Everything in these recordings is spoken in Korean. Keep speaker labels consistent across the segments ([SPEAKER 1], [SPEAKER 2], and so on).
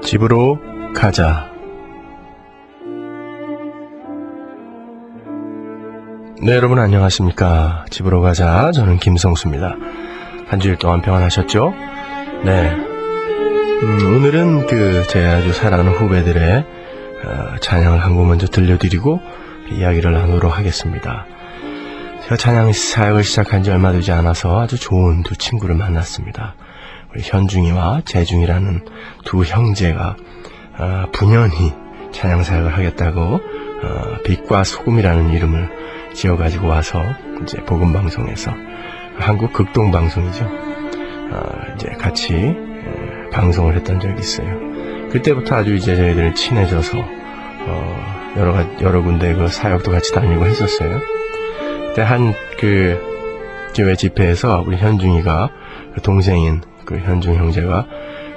[SPEAKER 1] 집으로 가자. 네, 여러분 안녕하십니까. 집으로 가자. 저는 김성수입니다. 한 주일 동안 평안하셨죠? 네. 오늘은 제 아주 사랑하는 후배들의 찬양을 한 곡 먼저 들려드리고 이야기를 나누도록 하겠습니다. 제가 찬양 사역을 시작한 지 얼마 되지 않아서 아주 좋은 두 친구를 만났습니다. 우리 현중이와 재중이라는 두 형제가 분연히 찬양 사역을 하겠다고 빛과 소금이라는 이름을 지어가지고 와서 이제 복음방송에서 한국 극동방송이죠. 이제 같이 방송을 했던 적이 있어요. 그때부터 아주 이제 저희들은 친해져서 여러 군데 그 사역도 같이 다니고 했었어요. 그때 한 교회 집회에서 우리 현중이가 동생인 현중 형제가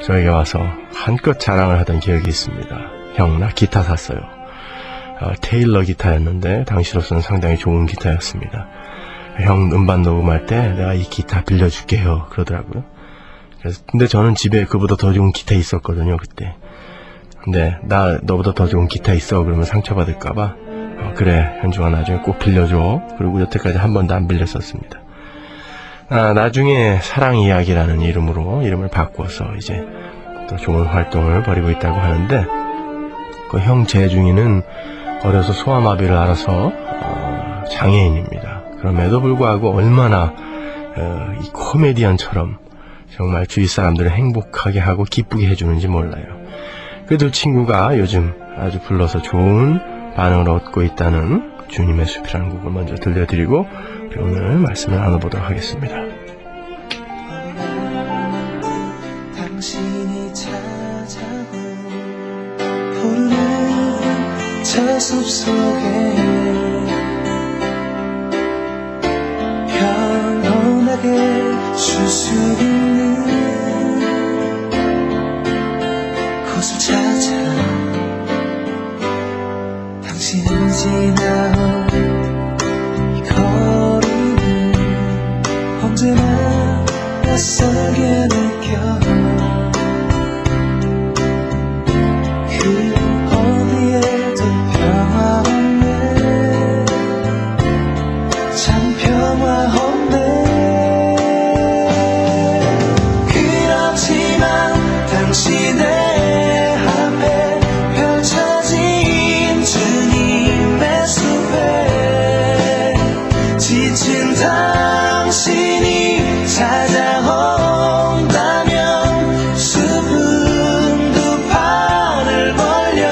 [SPEAKER 1] 저에게 와서 한껏 자랑을 하던 기억이 있습니다. 형, 나 기타 샀어요. 테일러 기타였는데 당시로서는 상당히 좋은 기타였습니다. 형 음반 녹음할 때 내가 이 기타 빌려줄게요 그러더라고요. 근데 저는 집에 그보다 더 좋은 기타 있었거든요 그때. 근데 나 너보다 더 좋은 기타 있어 그러면 상처받을까봐 그래 현중아 나중에 꼭 빌려줘. 그리고 여태까지 한 번도 안 빌렸었습니다. 나중에 사랑이야기라는 이름을 바꿔서 이제 또 좋은 활동을 벌이고 있다고 하는데 그 형 재중이는 어려서 소아마비를 앓아서 장애인입니다. 그럼에도 불구하고 얼마나 이 코미디언처럼 정말 주위 사람들을 행복하게 하고 기쁘게 해주는지 몰라요. 그 두 친구가 요즘 아주 불러서 좋은 반응을 얻고 있다는 주님의 숲이라는 곡을 먼저 들려드리고 오늘 말씀을 나눠보도록 하겠습니다.
[SPEAKER 2] 당신이 찾아온 푸른 저 숲속에 평온하게 쉴 수 있는 곳을 찾아 당신은 지나온 이 거리는 언제나 낯설게 느껴 그 어디에도 평화 없네 참 평화 없네 그렇지만 당신의 당신이 찾아온다면 숲은 두 팔을 벌려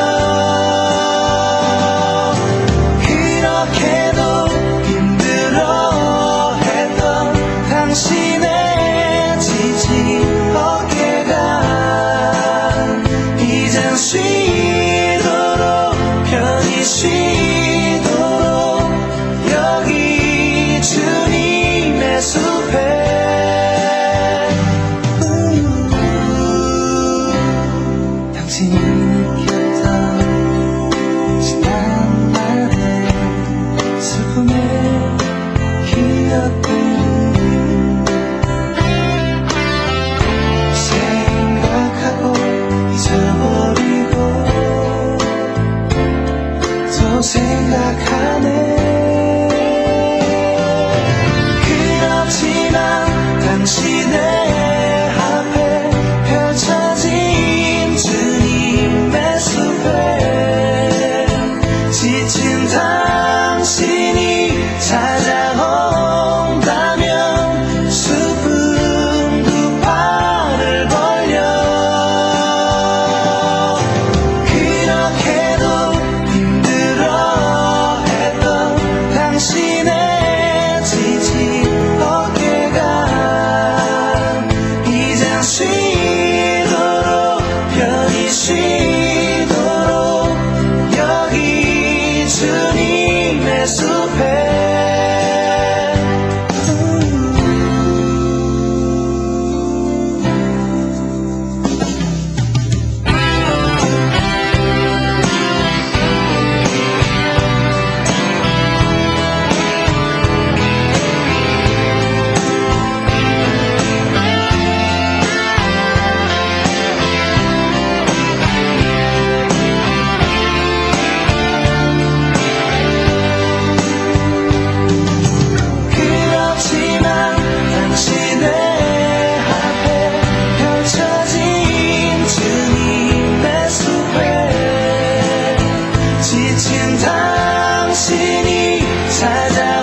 [SPEAKER 2] 그렇게도 힘들어했던 당신의 지친 어깨가 이젠 쉬도록 편히 쉬도록 여기 주님의 숲에 당신이 느꼈던 지난 날의 슬픔의 기억들 생각하고 잊어버리고 또 생각하네 당신의 앞에 펼쳐진 주님의 숲에 지친 당신이 찾아온다면 숲은 두 팔을 벌려 그렇게도 힘들어했던 당신의 지친 쉬도록 편히 쉬도록 여기 주님의 숲에 지친 당신이 찾아온다면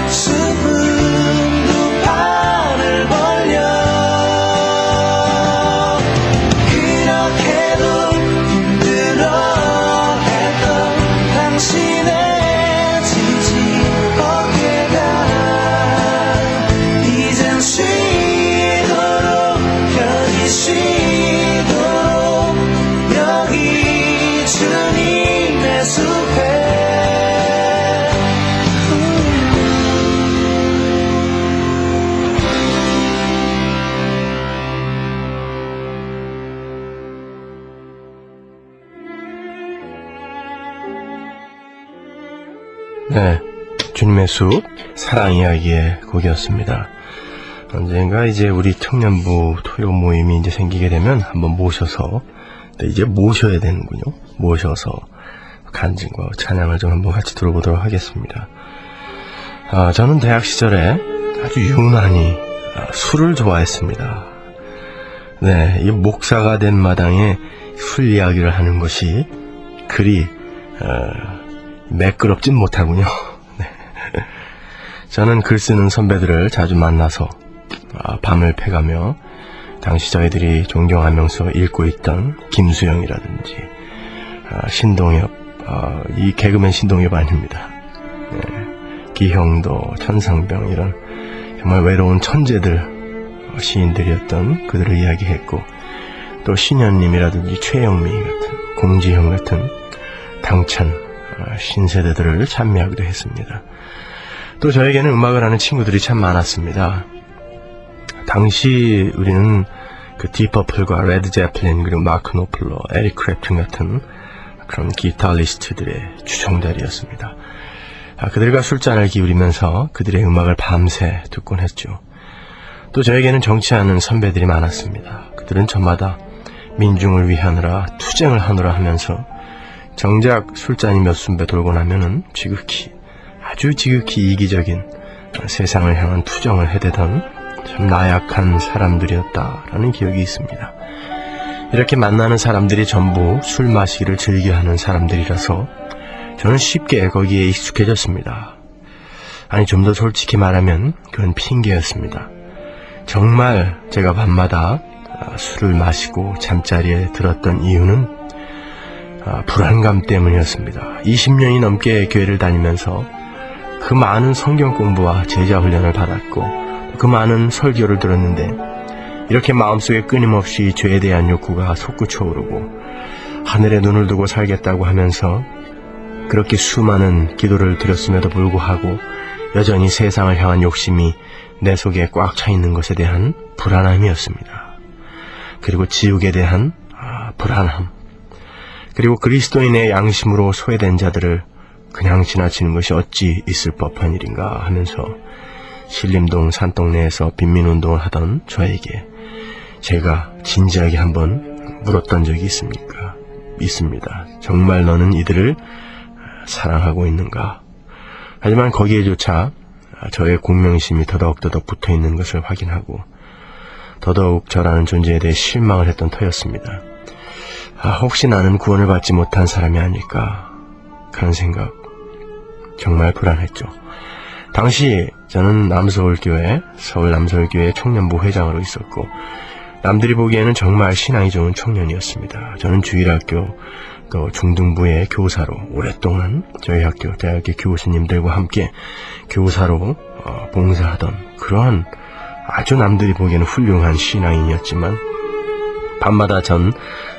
[SPEAKER 2] 슬픈 두 팔을 벌려 그렇게도 힘들어했던 당신의 지친 어깨가 이젠 쉬도록 편히 쉬도록 여기 주님의 숲에
[SPEAKER 1] 네, 주님의 숲 사랑 이야기의 곡이었습니다. 언젠가 이제 우리 청년부 토요 모임이 이제 생기게 되면 한번 모셔서, 이제 모셔야 되는군요. 모셔서 간증과 찬양을 좀 한번 같이 들어보도록 하겠습니다. 저는 대학 시절에 아주 유난히 술을 좋아했습니다. 네, 이 목사가 된 마당에 술 이야기를 하는 것이 그리 매끄럽진 못하군요. 네. 저는 글 쓰는 선배들을 자주 만나서 밤을 패가며 당시 저희들이 존경하면서 읽고 있던 김수영이라든지 신동엽, 이 개그맨 신동엽 아닙니다. 네. 기형도, 천상병 이런 정말 외로운 천재들, 시인들이었던 그들을 이야기했고, 또 신현님이라든지 최영미 같은, 공지형 같은 당찬 신세대들을 찬미하기도 했습니다. 또 저에게는 음악을 하는 친구들이 참 많았습니다. 당시 우리는 그 디퍼플과 레드 제플린, 그리고 마크 노플러, 에릭 크랩튼 같은 그런 기타리스트들의 주종자리였습니다. 그들과 술잔을 기울이면서 그들의 음악을 밤새 듣곤 했죠. 또 저에게는 정치하는 선배들이 많았습니다. 그들은 저마다 민중을 위하느라 투쟁을 하느라 하면서 정작 술잔이 몇 순배 돌고 나면은 아주 지극히 이기적인 세상을 향한 투정을 해대던 참 나약한 사람들이었다라는 기억이 있습니다. 이렇게 만나는 사람들이 전부 술 마시기를 즐겨하는 사람들이라서 저는 쉽게 거기에 익숙해졌습니다. 아니, 좀 더 솔직히 말하면 그건 핑계였습니다. 정말 제가 밤마다 술을 마시고 잠자리에 들었던 이유는 불안감 때문이었습니다. 20년이 넘게 교회를 다니면서 그 많은 성경 공부와 제자 훈련을 받았고 그 많은 설교를 들었는데 이렇게 마음속에 끊임없이 죄에 대한 욕구가 솟구쳐 오르고 하늘에 눈을 두고 살겠다고 하면서 그렇게 수많은 기도를 드렸음에도 불구하고 여전히 세상을 향한 욕심이 내 속에 꽉 차 있는 것에 대한 불안함이었습니다. 그리고 지옥에 대한 불안함, 그리고 그리스도인의 양심으로 소외된 자들을 그냥 지나치는 것이 어찌 있을 법한 일인가 하면서 신림동 산동네에서 빈민운동을 하던 저에게 제가 진지하게 한번 물었던 적이 있습니다. 정말 너는 이들을 사랑하고 있는가? 하지만 거기에조차 저의 공명심이 더더욱 붙어있는 것을 확인하고 더더욱 저라는 존재에 대해 실망을 했던 터였습니다. 혹시 나는 구원을 받지 못한 사람이 아닐까? 그런 생각 정말 불안했죠. 당시 저는 서울 남서울교회 청년부 회장으로 있었고 남들이 보기에는 정말 신앙이 좋은 청년이었습니다. 저는 주일학교 또 중등부의 교사로 오랫동안 저희 학교 대학의 교수님들과 함께 교사로 봉사하던 그러한 아주 남들이 보기에는 훌륭한 신앙인이었지만 밤마다 전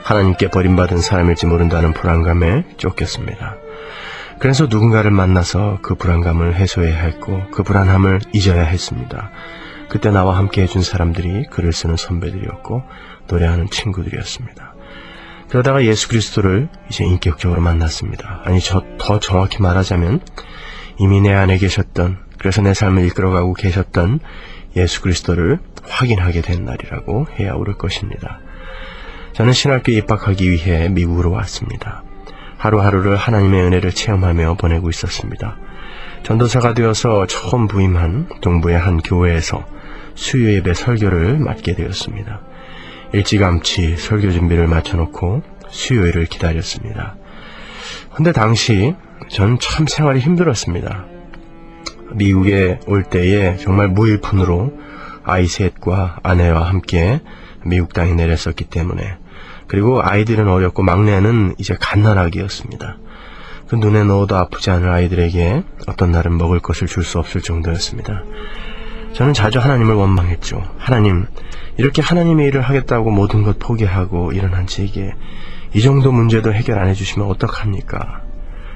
[SPEAKER 1] 하나님께 버림받은 사람일지 모른다는 불안감에 쫓겼습니다. 그래서 누군가를 만나서 그 불안감을 해소해야 했고 그 불안함을 잊어야 했습니다. 그때 나와 함께 해준 사람들이 글을 쓰는 선배들이었고 노래하는 친구들이었습니다. 그러다가 예수 그리스도를 이제 인격적으로 만났습니다. 아니, 더 정확히 말하자면 이미 내 안에 계셨던, 그래서 내 삶을 이끌어가고 계셨던 예수 그리스도를 확인하게 된 날이라고 해야 옳을 것입니다. 저는 신학교에 입학하기 위해 미국으로 왔습니다. 하루하루를 하나님의 은혜를 체험하며 보내고 있었습니다. 전도사가 되어서 처음 부임한 동부의 한 교회에서 수요예배 설교를 맡게 되었습니다. 일찌감치 설교 준비를 마쳐놓고 수요일을 기다렸습니다. 근데 당시 전 참 생활이 힘들었습니다. 미국에 올 때에 정말 무일푼으로 아이 셋과 아내와 함께 미국 땅에 내렸었기 때문에, 그리고 아이들은 어렸고 막내는 이제 갓난아기였습니다. 그 눈에 넣어도 아프지 않을 아이들에게 어떤 날은 먹을 것을 줄 수 없을 정도였습니다. 저는 자주 하나님을 원망했죠. 하나님, 이렇게 하나님의 일을 하겠다고 모든 것 포기하고 일어난 제게 이 정도 문제도 해결 안 해주시면 어떡합니까?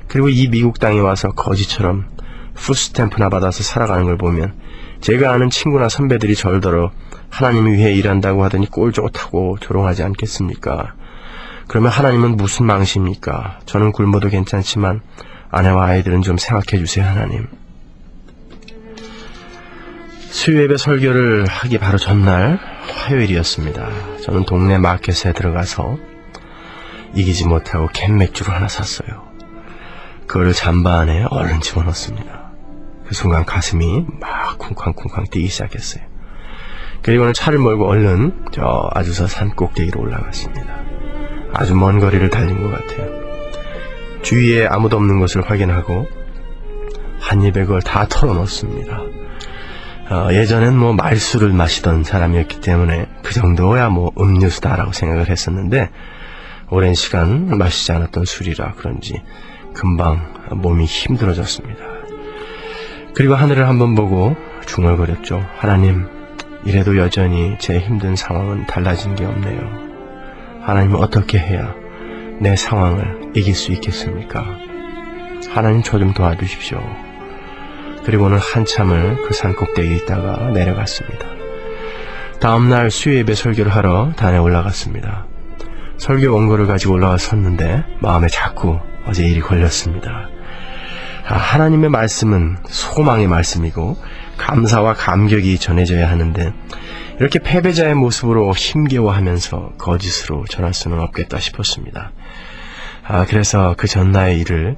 [SPEAKER 1] 그리고 이 미국 땅에 와서 거지처럼 푸스탬프나 받아서 살아가는 걸 보면 제가 아는 친구나 선배들이 절더러 하나님을 위해 일한다고 하더니 꼴 좋다고 조롱하지 않겠습니까? 그러면 하나님은 무슨 망신입니까? 저는 굶어도 괜찮지만 아내와 아이들은 좀 생각해 주세요, 하나님. 수요예배 설교를 하기 바로 전날 화요일이었습니다. 저는 동네 마켓에 들어가서 이기지 못하고 캔맥주를 하나 샀어요. 그거를 잠바 안에 얼른 집어넣습니다. 그 순간 가슴이 막 쿵쾅쿵쾅 뛰기 시작했어요. 그리고는 차를 몰고 얼른 저 아주사 산 꼭대기로 올라갔습니다. 아주 먼 거리를 달린 것 같아요. 주위에 아무도 없는 것을 확인하고 한 입에 그걸 다 털어놓습니다. 예전엔 뭐 말술을 마시던 사람이었기 때문에 그 정도야 뭐 음료수다라고 생각을 했었는데, 오랜 시간 마시지 않았던 술이라 그런지 금방 몸이 힘들어졌습니다. 그리고 하늘을 한번 보고 중얼거렸죠. 하나님, 이래도 여전히 제 힘든 상황은 달라진 게 없네요. 하나님, 어떻게 해야 내 상황을 이길 수 있겠습니까? 하나님, 저 좀 도와주십시오. 그리고는 한참을 그 산꼭대기에 있다가 내려갔습니다. 다음날 수요예배 설교를 하러 단에 올라갔습니다. 설교 원고를 가지고 올라와 섰는데 마음에 자꾸 어제 일이 걸렸습니다. 하나님의 말씀은 소망의 말씀이고 감사와 감격이 전해져야 하는데, 이렇게 패배자의 모습으로 힘겨워하면서 거짓으로 전할 수는 없겠다 싶었습니다. 그래서 그 전날 일을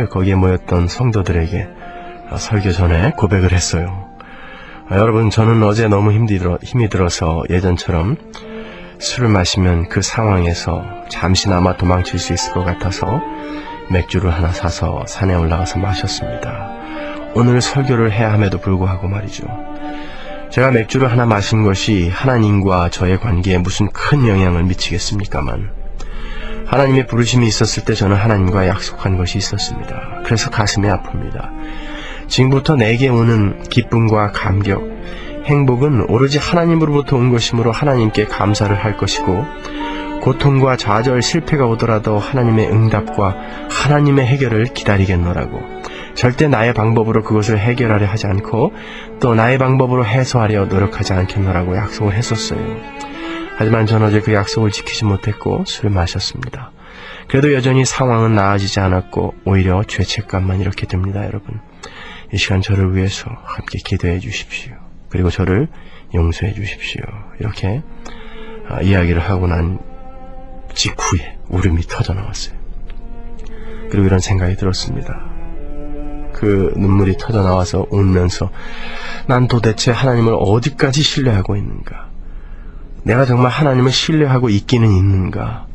[SPEAKER 1] 거기에 모였던 성도들에게 설교 전에 고백을 했어요. 여러분, 저는 어제 너무 힘이 들어서 예전처럼 술을 마시면 그 상황에서 잠시나마 도망칠 수 있을 것 같아서 맥주를 하나 사서 산에 올라가서 마셨습니다. 오늘 설교를 해야 함에도 불구하고 말이죠. 제가 맥주를 하나 마신 것이 하나님과 저의 관계에 무슨 큰 영향을 미치겠습니까만, 하나님의 부르심이 있었을 때 저는 하나님과 약속한 것이 있었습니다. 그래서 가슴이 아픕니다. 지금부터 내게 오는 기쁨과 감격, 행복은 오로지 하나님으로부터 온 것이므로 하나님께 감사를 할 것이고, 고통과 좌절, 실패가 오더라도 하나님의 응답과 하나님의 해결을 기다리겠노라고, 절대 나의 방법으로 그것을 해결하려 하지 않고 또 나의 방법으로 해소하려 노력하지 않겠노라고 약속을 했었어요. 하지만 전 어제 그 약속을 지키지 못했고 술을 마셨습니다. 그래도 여전히 상황은 나아지지 않았고 오히려 죄책감만 이렇게 듭니다. 여러분, 이 시간 저를 위해서 함께 기도해 주십시오. 그리고 저를 용서해 주십시오. 이렇게 이야기를 하고 난 직후에 울음이 터져 나왔어요. 그리고 이런 생각이 들었습니다. 그 눈물이 터져 나와서 울면서 난 도대체 하나님을 어디까지 신뢰하고 있는가? 내가 정말 하나님을 신뢰하고 있기는 있는가?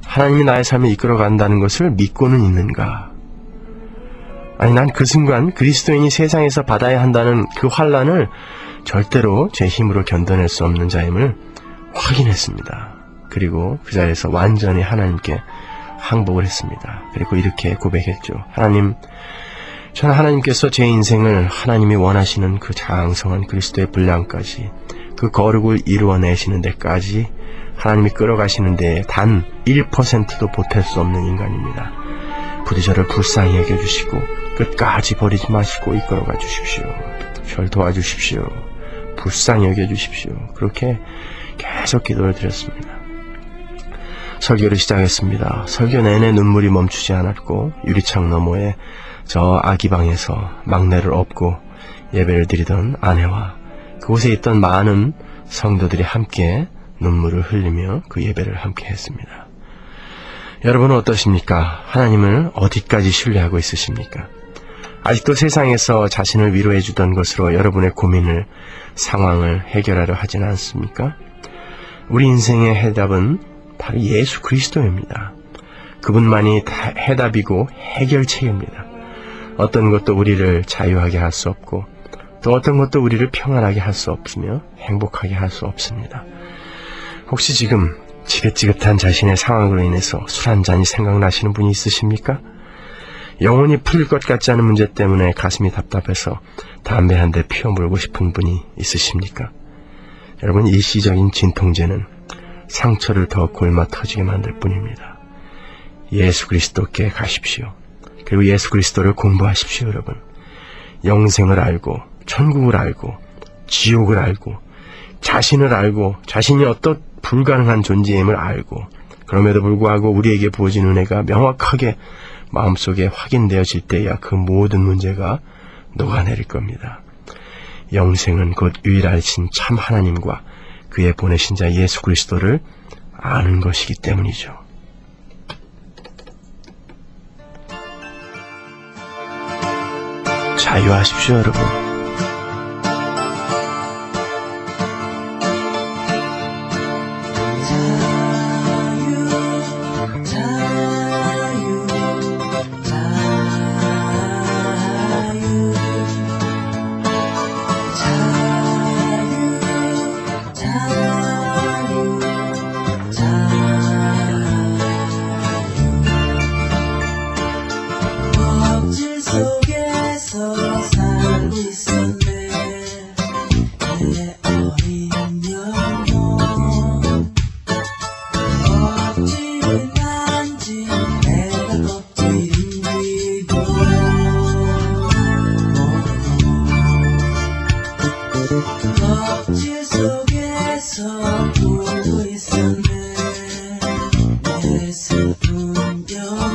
[SPEAKER 1] 하나님이 나의 삶을 이끌어간다는 것을 믿고는 있는가? 아니, 난 그 순간 그리스도인이 세상에서 받아야 한다는 그 환난을 절대로 제 힘으로 견뎌낼 수 없는 자임을 확인했습니다. 그리고 그 자리에서 완전히 하나님께 항복을 했습니다. 그리고 이렇게 고백했죠. 하나님, 저는 하나님께서 제 인생을 하나님이 원하시는 그 장성한 그리스도의 분량까지, 그 거룩을 이루어내시는 데까지 하나님이 끌어가시는 데에 단 1%도 보탤 수 없는 인간입니다. 부디 저를 불쌍히 여겨주시고 끝까지 버리지 마시고 이끌어가 주십시오. 저를 도와주십시오. 불쌍히 여겨주십시오. 그렇게 계속 기도를 드렸습니다. 설교를 시작했습니다. 설교 내내 눈물이 멈추지 않았고 유리창 너머에 저 아기방에서 막내를 업고 예배를 드리던 아내와 그곳에 있던 많은 성도들이 함께 눈물을 흘리며 그 예배를 함께 했습니다. 여러분은 어떠십니까? 하나님을 어디까지 신뢰하고 있으십니까? 아직도 세상에서 자신을 위로해 주던 것으로 여러분의 고민을, 상황을 해결하려 하지는 않습니까? 우리 인생의 해답은 바로 예수 그리스도입니다. 그분만이 해답이고 해결책입니다. 어떤 것도 우리를 자유하게 할 수 없고 또 어떤 것도 우리를 평안하게 할 수 없으며 행복하게 할 수 없습니다. 혹시 지금 지긋지긋한 자신의 상황으로 인해서 술 한 잔이 생각나시는 분이 있으십니까? 영원히 풀릴 것 같지 않은 문제 때문에 가슴이 답답해서 담배 한 대 피워 물고 싶은 분이 있으십니까? 여러분, 일시적인 진통제는 상처를 더 골마 터지게 만들 뿐입니다. 예수 그리스도께 가십시오. 그리고 예수 그리스도를 공부하십시오. 여러분, 영생을 알고 천국을 알고 지옥을 알고 자신을 알고 자신이 어떤 불가능한 존재임을 알고 그럼에도 불구하고 우리에게 부어진 은혜가 명확하게 마음속에 확인되어질 때야 그 모든 문제가 녹아내릴 겁니다. 영생은 곧 유일하신 참 하나님과 그의 보내신 자 예수 그리스도를 아는 것이기 때문이죠. 자유하십시오, 여러분.
[SPEAKER 2] 껍질 속에서 울고 있었네 내 슬픈 여